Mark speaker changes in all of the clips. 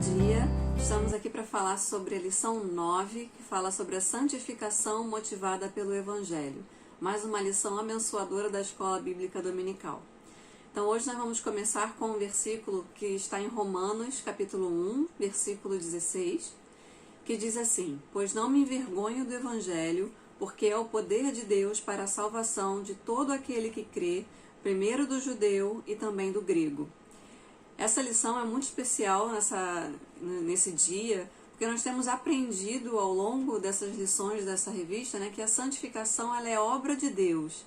Speaker 1: dia. Estamos aqui para falar sobre a lição 9, que fala sobre a santificação motivada pelo Evangelho. Mais uma lição abençoadora da Escola Bíblica Dominical. Então hoje nós vamos começar com um versículo que está em Romanos, capítulo 1, versículo 16, que diz assim: Pois não me envergonho do Evangelho, porque é o poder de Deus para a salvação de todo aquele que crê, primeiro do judeu e também do grego. Essa lição é muito especial nesse dia, porque nós temos aprendido ao longo dessas lições dessa revista, que a santificação ela é obra de Deus,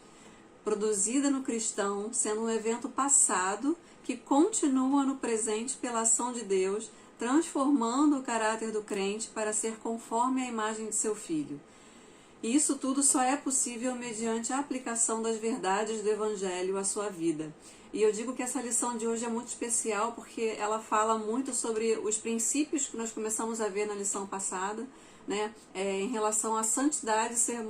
Speaker 1: produzida no cristão, sendo um evento passado que continua no presente pela ação de Deus, transformando o caráter do crente para ser conforme a imagem de seu Filho. E isso tudo só é possível mediante a aplicação das verdades do Evangelho à sua vida. E eu digo que essa lição de hoje é muito especial porque ela fala muito sobre os princípios que nós começamos a ver na lição passada, em relação à santidade ser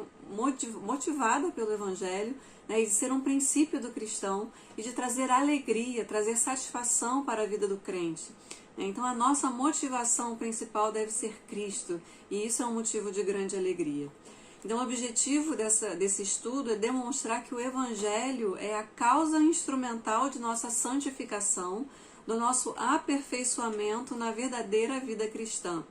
Speaker 1: motivada pelo Evangelho, e de ser um princípio do cristão e de trazer alegria, trazer satisfação para a vida do crente. Então a nossa motivação principal deve ser Cristo, e isso é um motivo de grande alegria. Então o objetivo desse estudo é demonstrar que o Evangelho é a causa instrumental de nossa santificação, do nosso aperfeiçoamento na verdadeira vida cristã.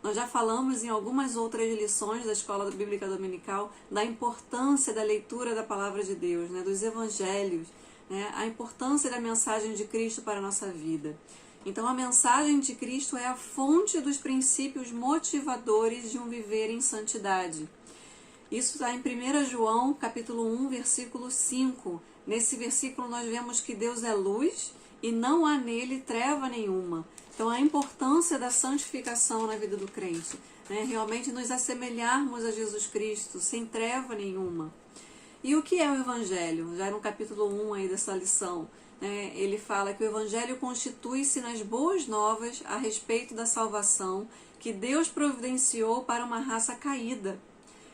Speaker 1: Nós já falamos em algumas outras lições da Escola Bíblica Dominical da importância da leitura da Palavra de Deus, dos Evangelhos, a importância da mensagem de Cristo para a nossa vida. Então a mensagem de Cristo é a fonte dos princípios motivadores de um viver em santidade. Isso está em 1 João, capítulo 1, versículo 5. Nesse versículo nós vemos que Deus é luz e não há nele treva nenhuma. Então a importância da santificação na vida do crente, realmente nos assemelharmos a Jesus Cristo, sem treva nenhuma. E o que é o Evangelho? Já no capítulo 1 aí dessa lição, ele fala que o Evangelho constitui-se nas boas novas a respeito da salvação que Deus providenciou para uma raça caída.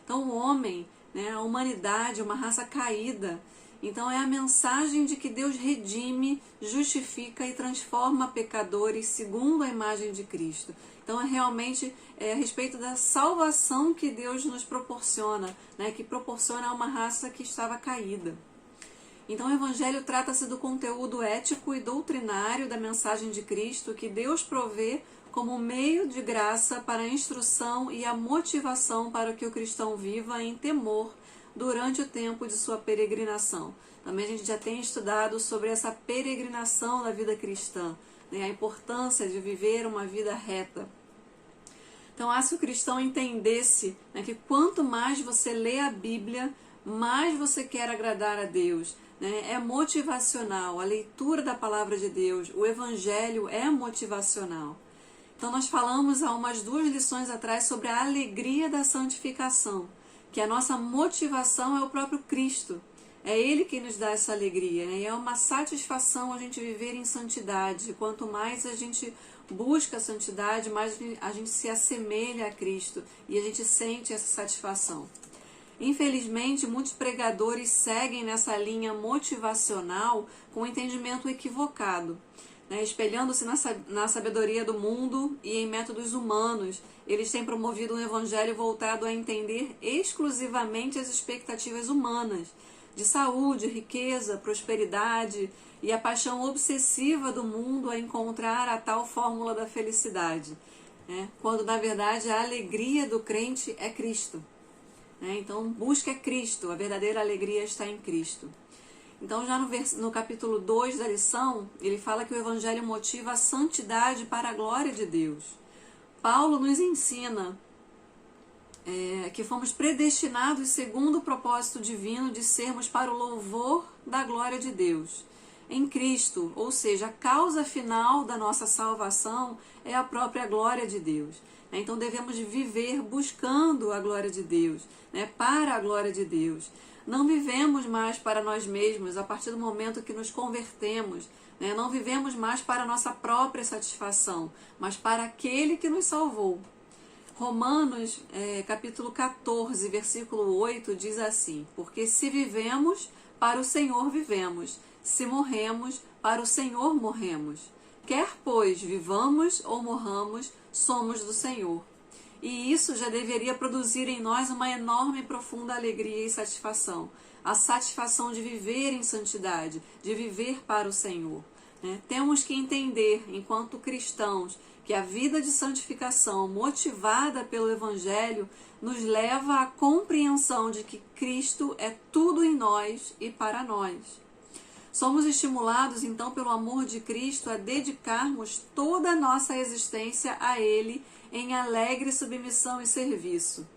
Speaker 1: Então o homem, a humanidade, uma raça caída. Então é a mensagem de que Deus redime, justifica e transforma pecadores segundo a imagem de Cristo. Então é realmente a respeito da salvação que Deus nos proporciona, que proporciona a uma raça que estava caída. Então o Evangelho trata-se do conteúdo ético e doutrinário da mensagem de Cristo que Deus provê como meio de graça para a instrução e a motivação para que o cristão viva em temor durante o tempo de sua peregrinação. Também a gente já tem estudado sobre essa peregrinação da vida cristã, a importância de viver uma vida reta. Então, se o cristão entendesse que quanto mais você lê a Bíblia, mais você quer agradar a Deus. É motivacional, a leitura da palavra de Deus, o Evangelho é motivacional. Então nós falamos há umas 2 lições atrás sobre a alegria da santificação, que a nossa motivação é o próprio Cristo. É Ele que nos dá essa alegria, e é uma satisfação a gente viver em santidade. Quanto mais a gente busca a santidade, mais a gente se assemelha a Cristo e a gente sente essa satisfação. Infelizmente, muitos pregadores seguem nessa linha motivacional com um entendimento equivocado. Espelhando-se na sabedoria do mundo e em métodos humanos, eles têm promovido um evangelho voltado a entender exclusivamente as expectativas humanas, de saúde, riqueza, prosperidade e a paixão obsessiva do mundo a encontrar a tal fórmula da felicidade, quando na verdade a alegria do crente é Cristo. Então busca Cristo, a verdadeira alegria está em Cristo. Então já no capítulo 2 da lição, ele fala que o Evangelho motiva a santidade para a glória de Deus. Paulo nos ensina que fomos predestinados segundo o propósito divino de sermos para o louvor da glória de Deus. Em Cristo, ou seja, a causa final da nossa salvação é a própria glória de Deus. Então devemos viver buscando a glória de Deus, para a glória de Deus. Não vivemos mais para nós mesmos a partir do momento que nos convertemos. Não vivemos mais para a nossa própria satisfação, mas para aquele que nos salvou. Romanos, capítulo 14, versículo 8, diz assim: Porque se vivemos, para o Senhor vivemos. Se morremos, para o Senhor morremos. Quer, pois, vivamos ou morramos, somos do Senhor. E isso já deveria produzir em nós uma enorme e profunda alegria e satisfação. A satisfação de viver em santidade, de viver para o Senhor. Temos que entender, enquanto cristãos, que a vida de santificação motivada pelo Evangelho nos leva à compreensão de que Cristo é tudo em nós e para nós. Somos estimulados, então, pelo amor de Cristo a dedicarmos toda a nossa existência a Ele em alegre submissão e serviço.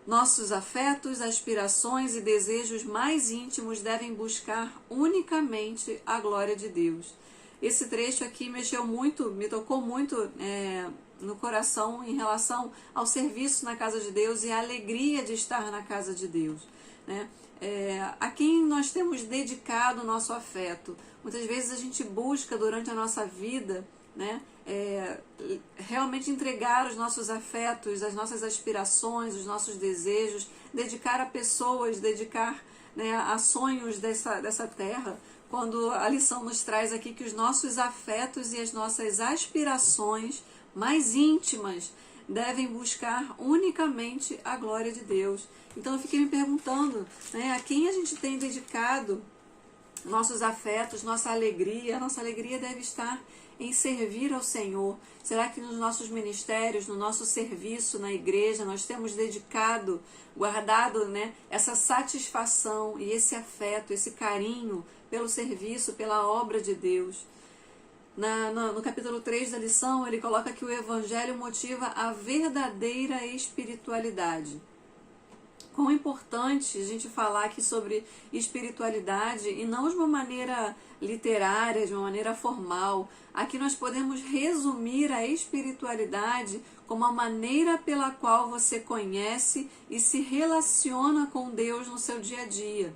Speaker 1: Nossos afetos, aspirações e desejos mais íntimos devem buscar unicamente a glória de Deus. Esse trecho aqui me tocou muito no coração em relação ao serviço na casa de Deus e a alegria de estar na casa de Deus. A quem nós temos dedicado o nosso afeto. Muitas vezes a gente busca durante a nossa vida realmente entregar os nossos afetos, as nossas aspirações, os nossos desejos, dedicar a pessoas, dedicar a sonhos dessa terra, quando a lição nos traz aqui que os nossos afetos e as nossas aspirações mais íntimas devem buscar unicamente a glória de Deus. Então eu fiquei me perguntando, a quem a gente tem dedicado nossos afetos, nossa alegria deve estar em servir ao Senhor. Será que nos nossos ministérios, no nosso serviço na igreja, nós temos dedicado, guardado essa satisfação e esse afeto, esse carinho pelo serviço, pela obra de Deus? No capítulo 3 da lição, ele coloca que o Evangelho motiva a verdadeira espiritualidade. Quão importante a gente falar aqui sobre espiritualidade e não de uma maneira literária, de uma maneira formal. Aqui nós podemos resumir a espiritualidade como a maneira pela qual você conhece e se relaciona com Deus no seu dia a dia.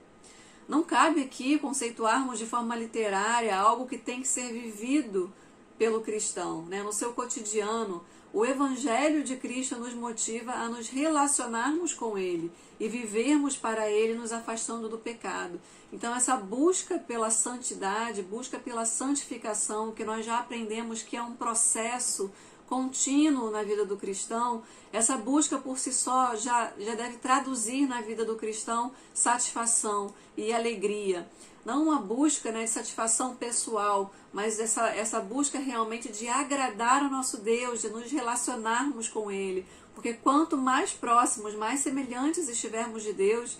Speaker 1: Não cabe aqui conceituarmos de forma literária algo que tem que ser vivido pelo cristão, no seu cotidiano. O Evangelho de Cristo nos motiva a nos relacionarmos com Ele e vivermos para Ele, nos afastando do pecado. Então essa busca pela santidade, busca pela santificação, que nós já aprendemos que é um processo contínuo na vida do cristão, essa busca por si só já deve traduzir na vida do cristão satisfação e alegria. Não uma busca de satisfação pessoal, mas essa busca realmente de agradar ao nosso Deus, de nos relacionarmos com Ele. Porque quanto mais próximos, mais semelhantes estivermos de Deus,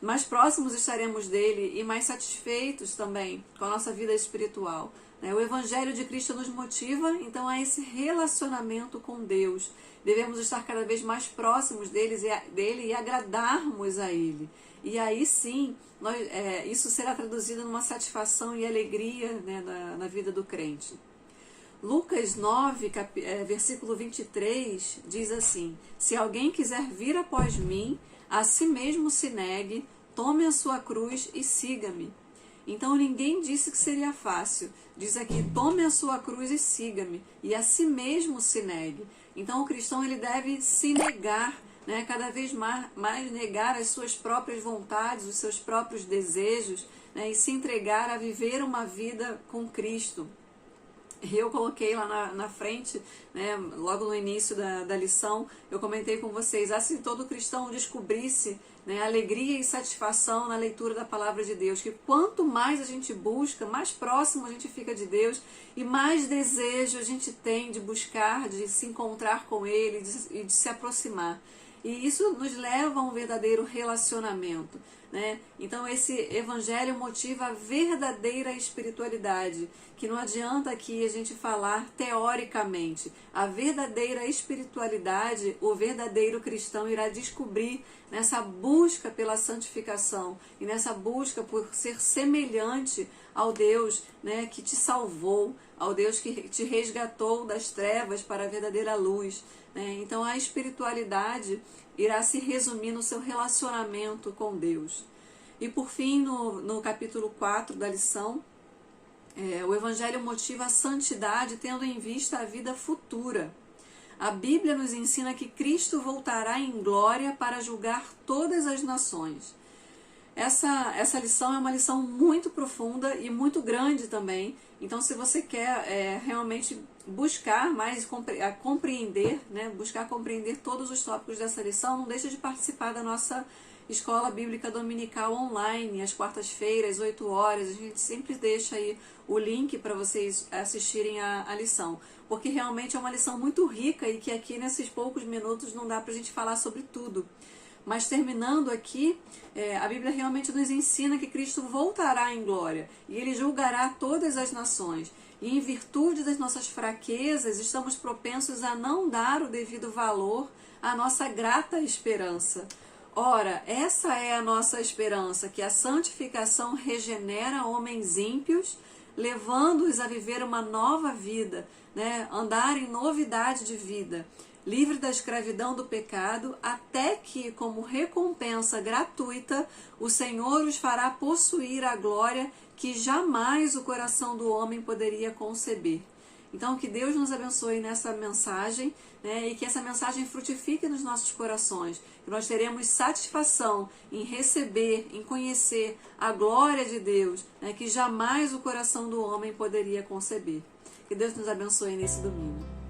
Speaker 1: mais próximos estaremos dele e mais satisfeitos também com a nossa vida espiritual. O Evangelho de Cristo nos motiva, então, a esse relacionamento com Deus. Devemos estar cada vez mais próximos dele e agradarmos a Ele. E aí sim, isso será traduzido numa satisfação e alegria na vida do crente. Lucas 9, versículo 23, diz assim: se alguém quiser vir após mim, a si mesmo se negue, tome a sua cruz e siga-me. Então ninguém disse que seria fácil. Diz aqui, tome a sua cruz e siga-me, e a si mesmo se negue. Então o cristão ele deve se negar, cada vez mais negar as suas próprias vontades, os seus próprios desejos, e se entregar a viver uma vida com Cristo. Eu coloquei lá na frente, logo no início da lição, eu comentei com vocês, se todo cristão descobrisse alegria e satisfação na leitura da palavra de Deus, que quanto mais a gente busca, mais próximo a gente fica de Deus e mais desejo a gente tem de buscar, de se encontrar com Ele e de se aproximar. E isso nos leva a um verdadeiro relacionamento. Então esse evangelho motiva a verdadeira espiritualidade, que não adianta aqui a gente falar teoricamente. A verdadeira espiritualidade, o verdadeiro cristão irá descobrir nessa busca pela santificação e nessa busca por ser semelhante ao Deus que te salvou, ao Deus que te resgatou das trevas para a verdadeira luz. Então a espiritualidade irá se resumir no seu relacionamento com Deus. E por fim, no capítulo 4 da lição, o Evangelho motiva a santidade tendo em vista a vida futura. A Bíblia nos ensina que Cristo voltará em glória para julgar todas as nações. Essa lição é uma lição muito profunda e muito grande também. Então, se você quer realmente buscar mais compreender, né, buscar compreender todos os tópicos dessa lição, não deixe de participar da nossa Escola Bíblica Dominical online, às quartas-feiras, 8 horas. A gente sempre deixa aí o link para vocês assistirem a lição, porque realmente é uma lição muito rica e que aqui nesses poucos minutos não dá para a gente falar sobre tudo. Mas terminando aqui, a Bíblia realmente nos ensina que Cristo voltará em glória e Ele julgará todas as nações. E em virtude das nossas fraquezas, estamos propensos a não dar o devido valor à nossa grata esperança. Ora, essa é a nossa esperança, que a santificação regenera homens ímpios, levando-os a viver uma nova vida, né? Andar em novidade de vida, livre da escravidão do pecado, até que, como recompensa gratuita, o Senhor os fará possuir a glória que jamais o coração do homem poderia conceber. Então, que Deus nos abençoe nessa mensagem, né, e que essa mensagem frutifique nos nossos corações, que nós teremos satisfação em receber, em conhecer a glória de Deus, né, que jamais o coração do homem poderia conceber. Que Deus nos abençoe nesse domingo.